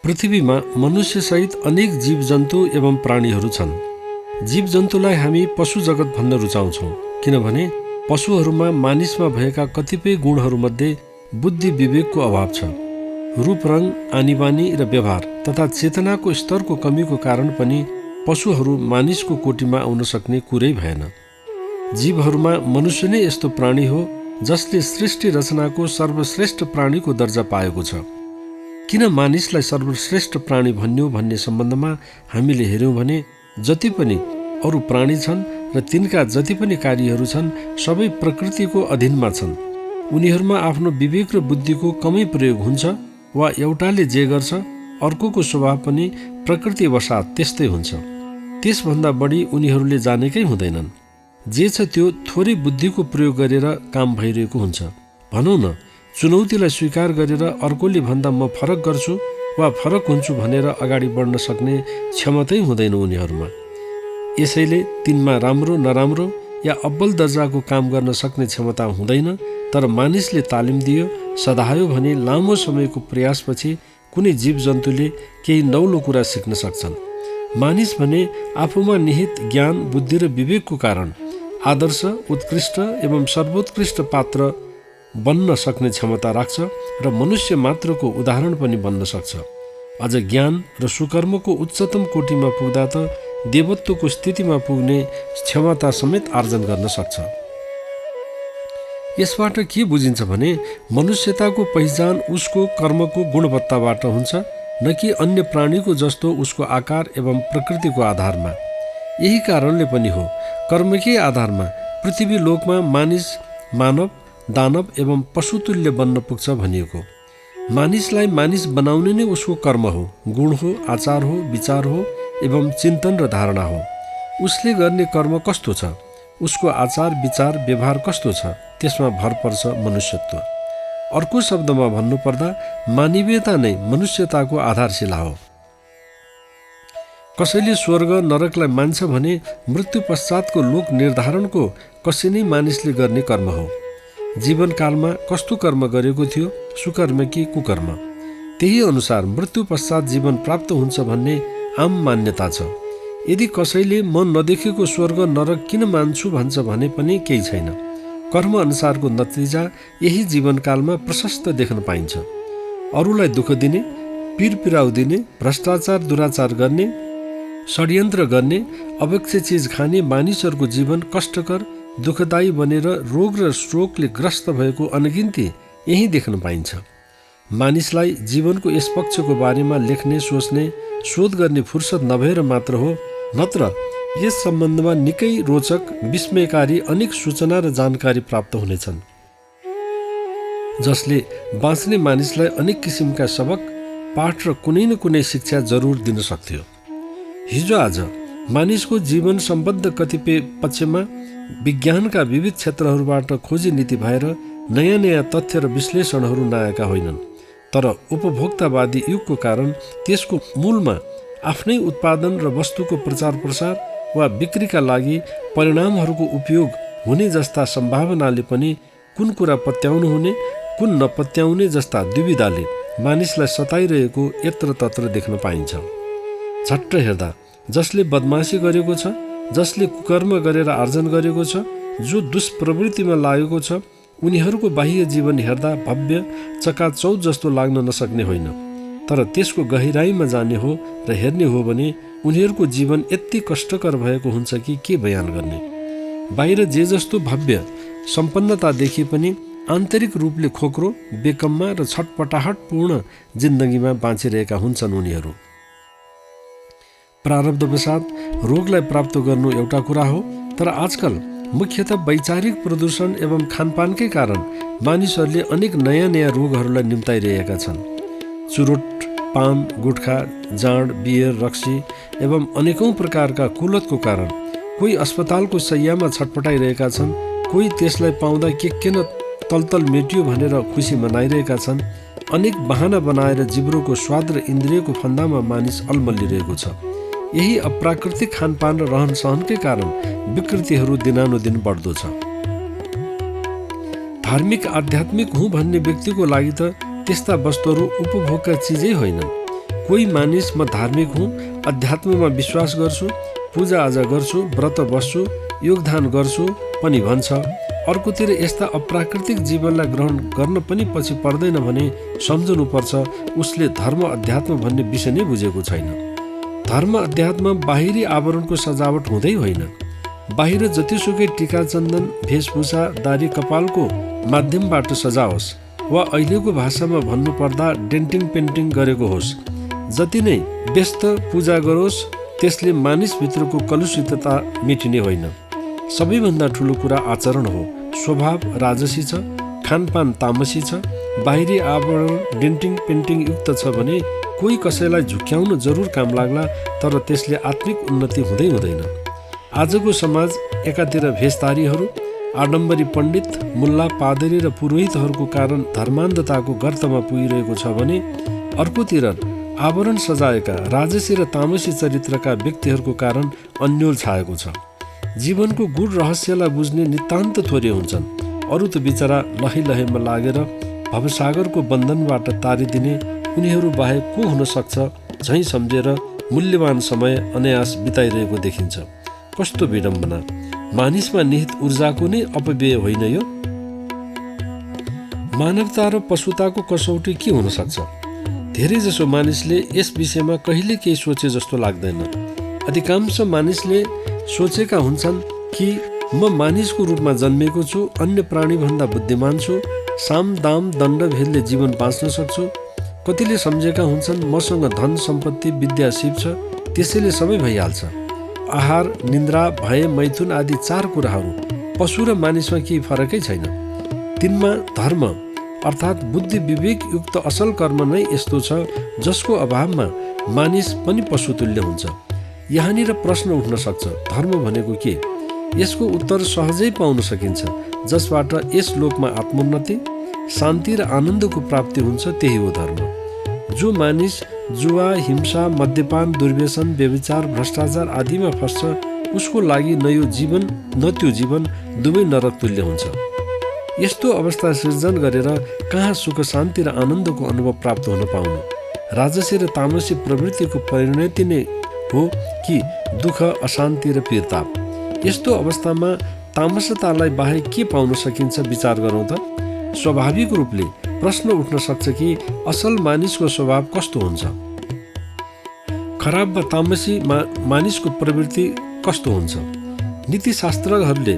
पृथ्वीमा मनुष्यसहित अनेक जीवजन्तु एवं प्राणीहरू छन्। जीवजन्तुलाई हामी पशु जगत भन्न रुचाउँछौँ, किनभने पशुहरूमा मानिसमा भएका कतिपय गुणहरूमध्ये बुद्धि विवेकको अभाव छ। रूप रङ, आनीबानी र व्यवहार तथा चेतनाको स्तरको कमीको कारण पनि पशुहरू मानिसको कोटीमा आउन सक्ने कुरै भएन। जीवहरूमा मनुष्य नै यस्तो प्राणी हो जसले सृष्टि रचनाको सर्वश्रेष्ठ प्राणीको दर्जा पाएको छ। किन मानिसलाई सर्वश्रेष्ठ प्राणी भन्यो भन्ने सम्बन्धमा हामीले हेऱ्यौँ भने जति पनि अरू प्राणी छन् र तिनका जति पनि कार्यहरू छन् सबै प्रकृतिको अधीनमा छन्। उनीहरूमा आफ्नो विवेक र बुद्धिको कमै प्रयोग हुन्छ वा एउटाले जे गर्छ अर्कोको स्वभाव पनि प्रकृतिवशात् त्यस्तै हुन्छ। त्यसभन्दा बढी उनीहरूले जानेकै हुँदैनन्। जे छ त्यो थोरै बुद्धिको प्रयोग गरेर काम भइरहेको हुन्छ। भनौँ न, चुनौतीलाई स्वीकार गरेर अर्कोले भन्दा म फरक गर्छु वा फरक हुन्छु भनेर अगाडि बढ्न सक्ने क्षमतै हुँदैन उनीहरूमा। यसैले तिनमा राम्रो नराम्रो या अब्बल दर्जाको काम गर्न सक्ने क्षमता हुँदैन। तर मानिसले तालिम दियो, सधायो भने लामो समयको प्रयासपछि कुनै जीवजन्तुले केही नौलो कुरा सिक्न सक्छन्। मानिस भने आफूमा निहित ज्ञान, बुद्धि र विवेकको कारण आदर्श, उत्कृष्ट एवं सर्वोत्कृष्ट पात्र बन्न सक्ने क्षमता राख्छ र मनुष्य मात्रको उदाहरण पनि बन्न सक्छ। अझ ज्ञान र सुकर्मको उच्चतम कोटीमा पुग्दा त देवत्वको स्थितिमा पुग्ने क्षमता समेत आर्जन गर्न सक्छ। यसबाट के बुझिन्छ भने मनुष्यताको पहिचान उसको कर्मको गुणवत्ताबाट हुन्छ, न कि अन्य प्राणीको जस्तो उसको आकार एवं प्रकृतिको आधारमा। यही कारणले पनि हो कर्मकै आधारमा पृथ्वी लोकमा मानिस मानव, दानव एवं पशुतुल्य बन्न पुग्छ भनिएको। मानिसलाई मानिस बनाउने नै उसको कर्म हो, गुण हो, आचार हो, विचार हो एवं चिन्तन र धारणा हो। उसले गर्ने कर्म कस्तो छ, उसको आचार विचार व्यवहार कस्तो छ, त्यसमा भर पर्छ मनुष्यत्व। अर्को शब्दमा भन्नुपर्दा मानवीयता नै मनुष्यताको आधारशिला हो। कसैले स्वर्ग नरकलाई मान्छ भने मृत्यु पश्चातको लोक निर्धारणको कसै नै मानिसले गर्ने कर्म हो। जीवनकालमा कस्तो कर्म गरेको थियो, सुकर्म कि कुकर्म, त्यही अनुसार मृत्यु पश्चात जीवन प्राप्त हुन्छ भन्ने आम मान्यता छ। यदि कसैले म नदेखेको स्वर्ग नरक किन मान्छु भन्छ भने पनि केही छैन। कर्म अनुसारको नतिजा यही जीवनकालमा प्रशस्त देख्न पाइन्छ। अरूलाई दुःख दिने, पीर दिने, भ्रष्टाचार दुराचार गर्ने, षड्यन्त्र गर्ने, अवश्य चिज खाने मानिसहरूको जीवन कष्टकर दुःखदायी बनेर रोग र शोकले ग्रस्त भएको अनगिन्ती यही देख्न पाइन्छ। मानिसलाई जीवनको यस पक्षको बारेमा लेख्ने, सोच्ने, शोध गर्ने फुर्सद नभएर मात्र हो, नत्र यस सम्बन्धमा निकै रोचक, विस्मयकारी अनेक सूचना र जानकारी प्राप्त हुनेछन्, जसले बाँच्ने मानिसलाई अनेक किसिमका सबक, पाठ र कुनै न कुनै शिक्षा जरुर दिन सक्थ्यो। हिजो आज मानिसको जीवन सम्बद्ध कतिपय पक्षमा विज्ञानका विविध क्षेत्रहरूबाट खोजी नीति भएर नयाँ नयाँ तथ्य र विश्लेषणहरू नआएका होइनन्। तर उपभोक्तावादी युगको कारण त्यसको मूलमा आफ्नै उत्पादन र वस्तुको प्रचार प्रसार वा बिक्रीका लागि परिणामहरूको उपयोग हुने जस्ता सम्भावनाले पनि कुन कुरा पत्याउनु हुने, कुन नपत्याउने जस्ता दुविधाले मानिसलाई सताइरहेको यत्रतत्र देख्न पाइन्छ। झट्ट हेर्दा जसले बदमासी गरेको छ, जसले कुकर्म गरेर आर्जन गरेको छ, जो दुष्प्रवृत्तिमा लागेको छ, उनीहरूको बाह्य जीवन हेर्दा भव्य चकाचौध जस्तो लाग्न नसक्ने होइन। तर त्यसको गहिराईमा जाने हो र हेर्ने हो भने उनीहरूको जीवन यति कष्टकर भएको हुन्छ कि के बयान गर्ने। बाहिर जे जस्तो भव्य सम्पन्नता देखिए पनि आन्तरिक रूपले खोक्रो, बेकम्मा र छटपटाहटपूर्ण जिन्दगीमा बाँचिरहेका हुन्छन् उनीहरू। प्रारब्धवशात रोगलाई प्राप्त गर्नु एउटा कुरा हो, तर आजकल मुख्यतः वैचारिक प्रदूषण एवं खानपानकै कारण मानिसहरूले अनेक नयाँ नयाँ रोगहरूलाई निम्ताइरहेका छन्। चुरोट, पान, गुटखा, जाँड, बियर, रक्सी एवं अनेकौं प्रकारका कुलतको कारण कोही अस्पतालको शैय्यामा छटपटाइरहेका छन्, कोही त्यसलाई पाउँदा के न तलतल मेटियो भनेर खुसी मनाइरहेका छन्। अनेक बहाना बनाएर जिब्रोको स्वाद र इन्द्रियको फन्दामा मानिस अलमल्लिरहेको छ। यही अप्राकृतिक खानपान र रहन सहनकै कारण विकृतिहरू दिनानुदिन बढ्दो छ। धार्मिक आध्यात्मिक हुँ भन्ने व्यक्तिको लागि त त्यस्ता वस्तुहरू उपभोगका चिजै होइनन्। कोही मानिस म धार्मिक हुँ, अध्यात्ममा विश्वास गर्छु, पूजाआजा गर्छु, व्रत बस्छु, योगदान गर्छु पनि भन्छ। अर्कोतिर यस्ता अप्राकृतिक जीवनलाई ग्रहण गर्न पनि पछि पर्दैन भने सम्झनुपर्छ उसले धर्म अध्यात्म भन्ने विषय नै बुझेको छैन। धर्म अध्यात्म बाहिरी आवरणको सजावट हुँदै होइन। बाहिर जतिसुकै टीका चन्दन वेशभूषा दारी कपालको माध्यमबाट सजाओस् वा अहिलेको भाषामा भन्नुपर्दा डेन्टिङ पेन्टिङ गरेको होस्, जति नै व्यस्त पूजा गरोस् त्यसले मानिसभित्रको कलुषितता मिटिने होइन। सबैभन्दा ठुलो कुरा आचरण हो। स्वभाव राजसी छ, खानपान तामसी छ, बाहिरी आवरण डेन्टिङ पेन्टिङ युक्त छ भने कोही कसैलाई झुक्क्याउन जरुर काम लाग्ला, तर त्यसले आत्मिक उन्नति हुँदैन। आजको समाज एकातिर भेषधारीहरू, आडम्बरी पण्डित, मुल्ला, पादरी र पुरोहितहरूको कारण धर्मान्धताको गर्तमा पुगिरहेको छ भने अर्कोतिर आवरण सजाएका राजसी र तामसी चरित्रका व्यक्तिहरूको कारण अन्यल छाएको छ। जीवनको गूढ रहस्यलाई बुझ्ने नितान्त थोरै हुन्छन्। अरू त बिचरा लहैमा लागेर भवसागरको बन्धनबाट तारिदिने उनीहरू बाहेक को हुन सक्छ झैँ सम्झेर मूल्यवान समय अनायास बिताइरहेको देखिन्छ। कस्तो विडम्बना! मानिसमा निहित ऊर्जाको नै अपव्यय होइन यो? मानवता र पशुताको कसौटी के हुन सक्छ? धेरै जसो मानिसले यस विषयमा कहिले केही सोचे जस्तो लाग्दैन। अधिकांश मानिसले सोचेका हुन्छन् कि म मानिसको रूपमा जन्मेको छु, अन्य प्राणीभन्दा बुद्धिमान छु, साम दाम दण्ड भेदले जीवन बाँच्न सक्छु। कतिले सम्झेका हुन्छन् मसँग धन सम्पत्ति विद्या सिप छ, त्यसैले सबै भइहाल्छ। आहार, निन्द्रा, भय, मैथुन आदि 4 कुराहरू पशु र मानिसमा केही फरकै छैन। तिनमा धर्म अर्थात् बुद्धि विवेक युक्त असल कर्म नै यस्तो छ जसको अभावमा मानिस पनि पशुतुल्य हुन्छ। यहाँनिर प्रश्न उठ्न सक्छ, धर्म भनेको के? यसको उत्तर सहजै पाउन सकिन्छ। जसबाट यस लोकमा आत्मोन्नति, शान्ति र आनन्दको प्राप्ति हुन्छ त्यही हो धर्म। जो मानिस जुवा, हिंसा, मद्यपान, दुर्व्यसन, व्यभिचार, भ्रष्टाचार आदिमा फस्छ उसको लागि न यो जीवन न त्यो जीवन दुवै नरक तुल्य हुन्छ। यस्तो अवस्था सृजन गरेर कहाँ सुख शान्ति र आनन्दको अनुभव प्राप्त हुन पाउनु? राजसी र तामसी प्रवृत्तिको परिणति नै हो कि दुःख, अशान्ति र पीडताप। यस्तो अवस्थामा तामसतालाई बाहेक के पाउन सकिन्छ विचार गरौँ त। स्वाभाविक रूपले प्रश्न उठ्न सक्छ कि असल मानिसको स्वभाव कस्तो हुन्छ? खराब वा तामसी मानिसको प्रवृत्ति कस्तो हुन्छ? नीतिशास्त्रहरूले,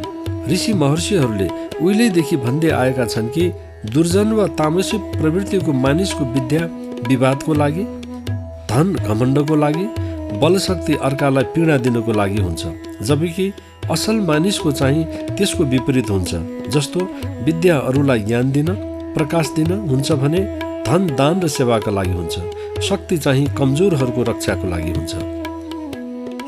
ऋषि महर्षिहरूले उहिलेदेखि भन्दै आएका छन् कि दुर्जन वा तामसी प्रवृत्तिको मानिसको विद्या विवादको लागि, धन घमण्डको लागि, बलशक्ति अर्कालाई पीडा दिनको लागि हुन्छ, जबकि असल मानिसको चाहिँ त्यसको विपरीत हुन्छ। जस्तो विद्या अरूलाई ज्ञान दिन, प्रकाश दिन हुन्छ भने धन दान र सेवाका लागि हुन्छ। शक्ति चाहिँ कमजोरहरूको रक्षाको लागि हुन्छ।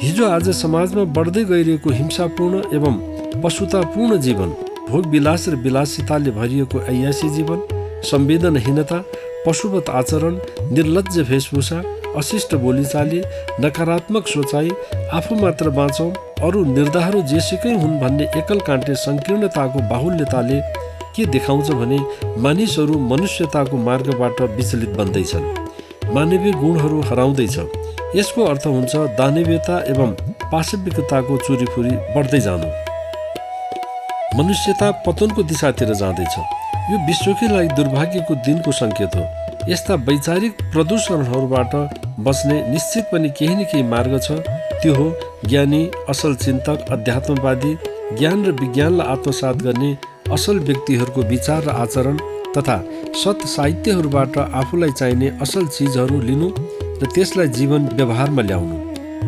हिजो आज समाजमा बढ्दै गइरहेको हिंसापूर्ण एवं पशुतापूर्ण जीवन, भोग विलास र विलासिताले भरिएको ऐयासी जीवन, संवेदनहीनता, पशुवत आचरण, निर्लज्ज वेशभूषा, अशिष्ट बोलीचाली, नकारात्मक सोचाइ, आफू मात्र बाँचौँ अरू निर्धारू जेसुकै हुन् भन्ने एकल कान्टे संकीर्णताको बाहुल्यताले के देखाउँछ भने मानिसहरू मनुष्यताको मार्गबाट विचलित बन्दैछन्, मानवीय गुणहरू हराउँदैछ। यसको अर्थ हुन्छ दानवीयता एवं पाशविकताको चुरीफुरी बढ्दै जानु। मनुष्यता पतनको दिशातिर जाँदैछ। यो विश्वकै लागि दुर्भाग्यको दिनको सङ्केत हो। यस्ता वैचारिक प्रदूषणहरूबाट बच्ने निश्चित पनि केही न केही मार्ग छ। त्यो हो ज्ञानी, असल चिन्तक, अध्यात्मवादी, ज्ञान र विज्ञानलाई आत्मसात गर्ने असल व्यक्तिहरूको विचार र आचरण तथा सत् साहित्यहरूबाट आफूलाई चाहिने असल चिजहरू लिनु र त्यसलाई जीवन व्यवहारमा ल्याउनु।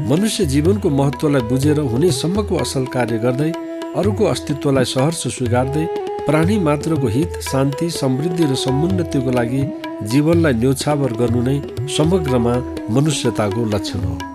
मनुष्य जीवनको महत्त्वलाई बुझेर हुनेसम्मको असल कार्य गर्दै अरूको अस्तित्वलाई सहर्ष स्वीकार्दै प्राणी मात्रको हित, शान्ति, समृद्धि र समुन्नतिको लागि जीवनलाई न्यौछावर गर्नु नै समग्रमा मनुष्यताको लक्षण हो।